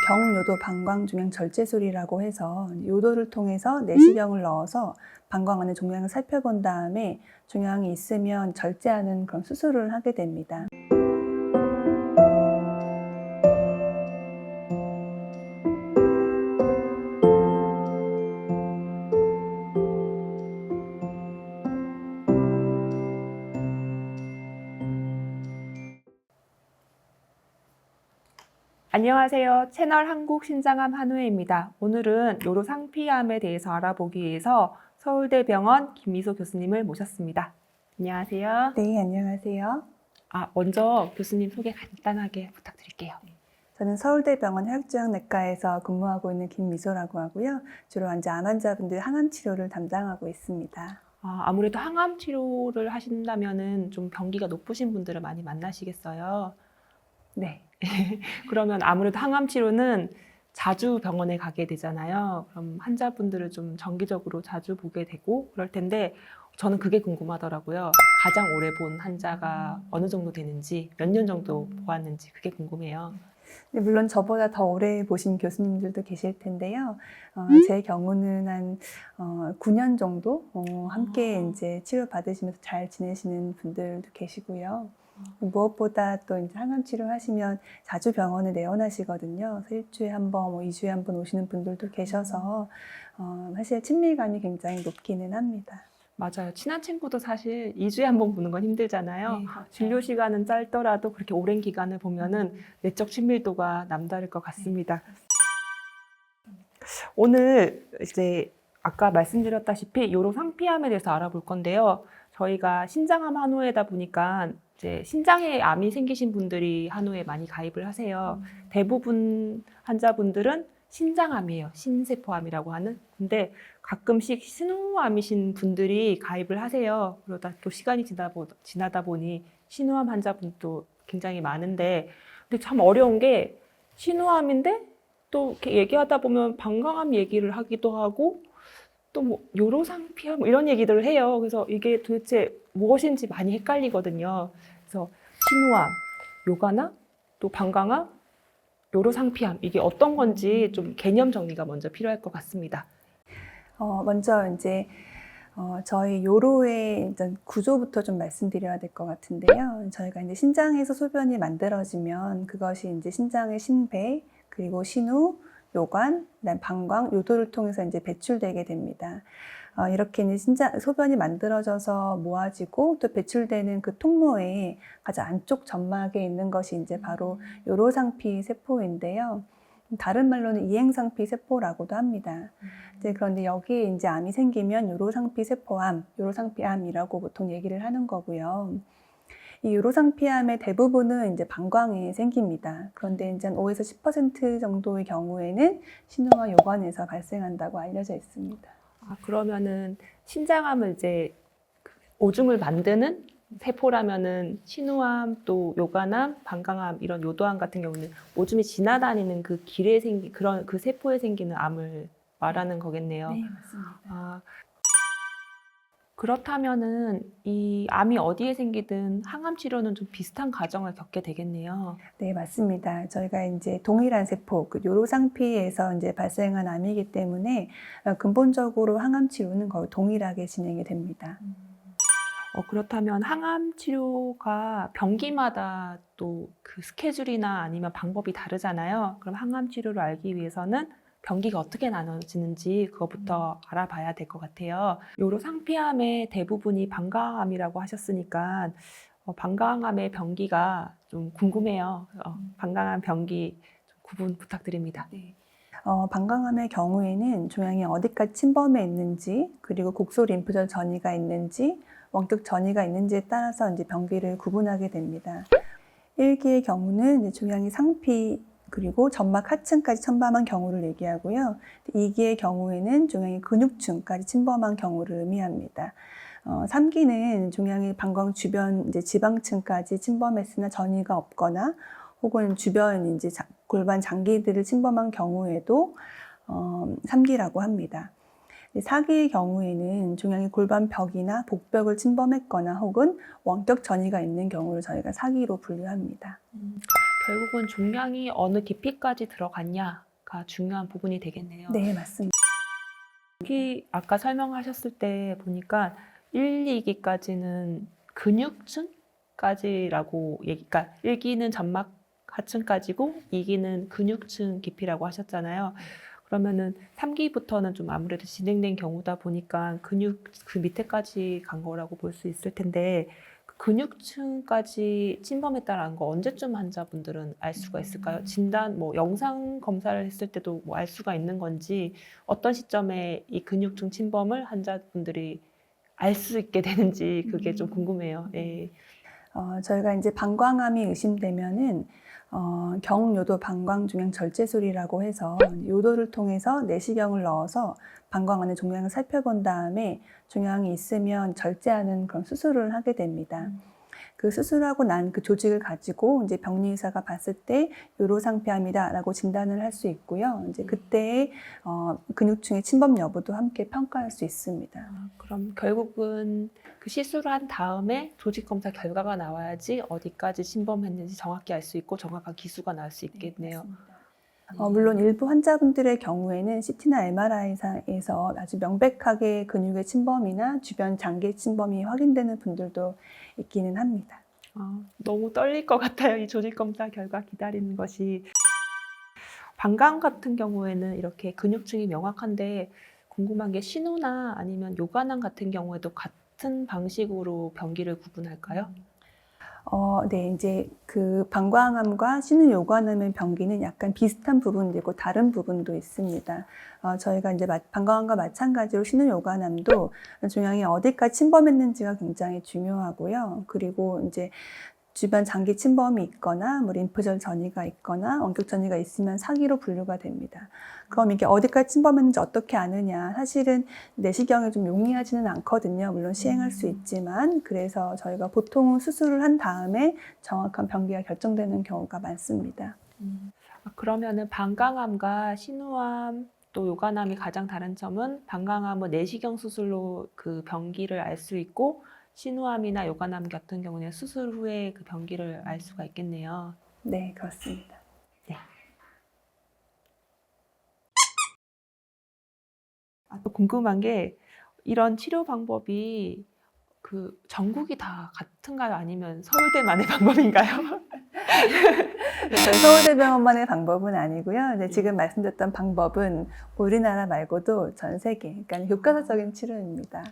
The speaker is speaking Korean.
경요도 방광종양 절제술이라고 해서 요도를 통해서 내시경을 넣어서 방광 안의 종양을 살펴본 다음에 종양이 있으면 절제하는 그런 수술을 하게 됩니다. 안녕하세요. 채널 한국신장암 한우혜입니다. 오늘은 요로상피암에 대해서 알아보기 위해서 서울대병원 김미소 교수님을 모셨습니다. 안녕하세요. 네, 안녕하세요. 먼저 교수님 소개 간단하게 부탁드릴게요. 저는 서울대병원 혈액종양내과에서 근무하고 있는 김미소라고 하고요. 주로 암 환자분들 항암 치료를 담당하고 있습니다. 아무래도 항암 치료를 하신다면은 좀 병기가 높으신 분들을 많이 만나시겠어요. 네. 그러면 아무래도 항암 치료는 자주 병원에 가게 되잖아요. 그럼 환자분들을 좀 정기적으로 자주 보게 되고 그럴 텐데 저는 그게 궁금하더라고요. 가장 오래 본 환자가 어느 정도 되는지, 몇 년 정도 보았는지 그게 궁금해요. 네, 물론 저보다 더 오래 보신 교수님들도 계실 텐데요. 제 경우는 한 9년 정도 함께 이제 치료받으시면서 잘 지내시는 분들도 계시고요. 무엇보다 또 이제 항암 치료하시면 자주 병원에 내원하시거든요. 그래서 일주일에 한 번, 2주에 한 번 오시는 분들도 계셔서 사실 친밀감이 굉장히 높기는 합니다. 맞아요. 친한 친구도 사실 2주에 한 번 보는 건 힘들잖아요. 네, 그렇죠. 진료 시간은 짧더라도 그렇게 오랜 기간을 보면은 내적 친밀도가 남다를 것 같습니다. 오늘 이제 아까 말씀드렸다시피 요로상피암에 대해서 알아볼 건데요. 저희가 신장암 한우회다 보니까 이제 신장에 암이 생기신 분들이 한우에 많이 가입을 하세요. 대부분 환자분들은 신장암이에요. 신세포암이라고 하는. 근데 가끔씩 신우암이신 분들이 가입을 하세요. 그러다 또 시간이 지나다 보니 신우암 환자분도 굉장히 많은데, 근데 참 어려운 게 신우암인데 또 이렇게 얘기하다 보면 방광암 얘기를 하기도 하고 또 뭐 요로상피암 이런 얘기들을 해요. 그래서 이게 도대체 무엇인지 많이 헷갈리거든요. 그래서 신우암, 요가나 또 방광암, 요로상피암 이게 어떤 건지 좀 개념 정리가 먼저 필요할 것 같습니다. 먼저 이제 저희 요로의 일단 구조부터 좀 말씀드려야 될 것 같은데요. 저희가 이제 신장에서 소변이 만들어지면 그것이 이제 신장의 신배, 그리고 신우, 요관, 그다음 방광, 요도를 통해서 이제 배출되게 됩니다. 이렇게 이제 소변이 만들어져서 모아지고 또 배출되는 그 통로에 가장 안쪽 점막에 있는 것이 이제 바로 요로상피 세포인데요. 다른 말로는 이행상피 세포라고도 합니다. 이제 그런데 여기에 이제 암이 생기면 요로상피 세포암, 요로상피암이라고 보통 얘기를 하는 거고요. 이 요로상피암의 대부분은 이제 방광에 생깁니다. 그런데 이제 한 5에서 10% 정도의 경우에는 신우와 요관에서 발생한다고 알려져 있습니다. 그러면은 신장암을 이제 오줌을 만드는 세포라면은 신우암, 또 요관암, 방광암 이런 요도암 같은 경우는 오줌이 지나다니는 그 길에 생긴 그런 그 세포에 생기는 암을 말하는 거겠네요. 네, 맞습니다. 그렇다면은 이 암이 어디에 생기든 항암 치료는 좀 비슷한 과정을 겪게 되겠네요. 네, 맞습니다. 저희가 이제 동일한 세포, 그 요로상피에서 이제 발생한 암이기 때문에 근본적으로 항암 치료는 거의 동일하게 진행이 됩니다. 그렇다면 항암 치료가 병기마다 또 그 스케줄이나 아니면 방법이 다르잖아요. 그럼 항암 치료를 알기 위해서는 병기가 어떻게 나눠지는지 그것부터 알아봐야 될 것 같아요. 요로상피암의 대부분이 방광암이라고 하셨으니까 방광암의 병기가 좀 궁금해요. 방광암 병기 좀 구분 부탁드립니다. 네. 방광암의 경우에는 종양이 어디까지 침범해 있는지, 그리고 곡소 림프절 전이가 있는지, 원격 전이가 있는지에 따라서 이제 병기를 구분하게 됩니다. 1기의 경우는 이제 종양이 상피, 그리고 점막 하층까지 침범한 경우를 얘기하고요. 2기의 경우에는 종양이 근육층까지 침범한 경우를 의미합니다. 3기는 종양이 방광 주변 이제 지방층까지 침범했으나 전이가 없거나 혹은 주변 이제 골반 장기들을 침범한 경우에도 3기라고 합니다. 4기의 경우에는 종양이 골반 벽이나 복벽을 침범했거나 혹은 원격 전이가 있는 경우를 저희가 4기로 분류합니다. 결국은 종양이 어느 깊이까지 들어갔냐가 중요한 부분이 되겠네요. 네, 맞습니다. 특히 아까 설명하셨을 때 보니까 1, 2기까지는 근육층까지라고 그러니까 1기는 점막 하층까지고 2기는 근육층 깊이라고 하셨잖아요. 그러면은 3기부터는 좀 아무래도 진행된 경우다 보니까 근육 그 밑에까지 간 거라고 볼 수 있을 텐데 그 근육층까지 침범했다라는 거 언제쯤 환자분들은 알 수가 있을까요? 진단 뭐 영상 검사를 했을 때도 뭐 알 수가 있는 건지 어떤 시점에 이 근육층 침범을 환자분들이 알 수 있게 되는지 그게 좀 궁금해요. 예. 저희가 이제 방광암이 의심되면은 경요도 방광종양 절제술이라고 해서 요도를 통해서 내시경을 넣어서 방광 안의 종양을 살펴본 다음에 종양이 있으면 절제하는 그런 수술을 하게 됩니다. 그 수술하고 난 그 조직을 가지고 이제 병리의사가 봤을 때 요로상폐암이다라고 진단을 할 수 있고요. 이제 그때의 근육층의 침범 여부도 함께 평가할 수 있습니다. 그럼 결국은 그 시술을 한 다음에 조직 검사 결과가 나와야지 어디까지 침범했는지 정확히 알 수 있고 정확한 기수가 나올 수 있겠네요. 물론 일부 환자분들의 경우에는 CT나 MRI에서 아주 명백하게 근육의 침범이나 주변 장기 침범이 확인되는 분들도 있기는 합니다. 너무 떨릴 것 같아요. 이 조직 검사 결과 기다리는 것이. 방광 같은 경우에는 이렇게 근육층이 명확한데 궁금한 게 신우나 아니면 요관암 같은 경우에도 같은 방식으로 병기를 구분할까요? 네, 이제 그 방광암과 신우요관암의 병기는 약간 비슷한 부분도 있고 다른 부분도 있습니다. 저희가 이제 방광암과 마찬가지로 신우요관암도 종양이 어디까지 침범했는지가 굉장히 중요하고요. 그리고 이제 주변 장기 침범이 있거나 뭐 림프절 전이가 있거나 원격 전이가 있으면 사기로 분류가 됩니다. 그럼 이게 어디까지 침범했는지 어떻게 아느냐? 사실은 내시경이 좀 용이하지는 않거든요. 물론 시행할 수 있지만 그래서 저희가 보통은 수술을 한 다음에 정확한 병기가 결정되는 경우가 많습니다. 그러면은 방광암과 신우암 또 요관암이 가장 다른 점은 방광암은 내시경 수술로 그 병기를 알 수 있고 신우암이나 요관암 같은 경우는 수술 후에 그 병기를 알 수가 있겠네요. 네, 그렇습니다. 네. 또 궁금한 게 이런 치료 방법이 그 전국이 다 같은가요? 아니면 서울대만의 방법인가요? 저희 서울대병원만의 방법은 아니고요. 네, 지금 말씀드렸던 방법은 우리나라 말고도 전 세계, 그러니까 교과서적인 치료입니다.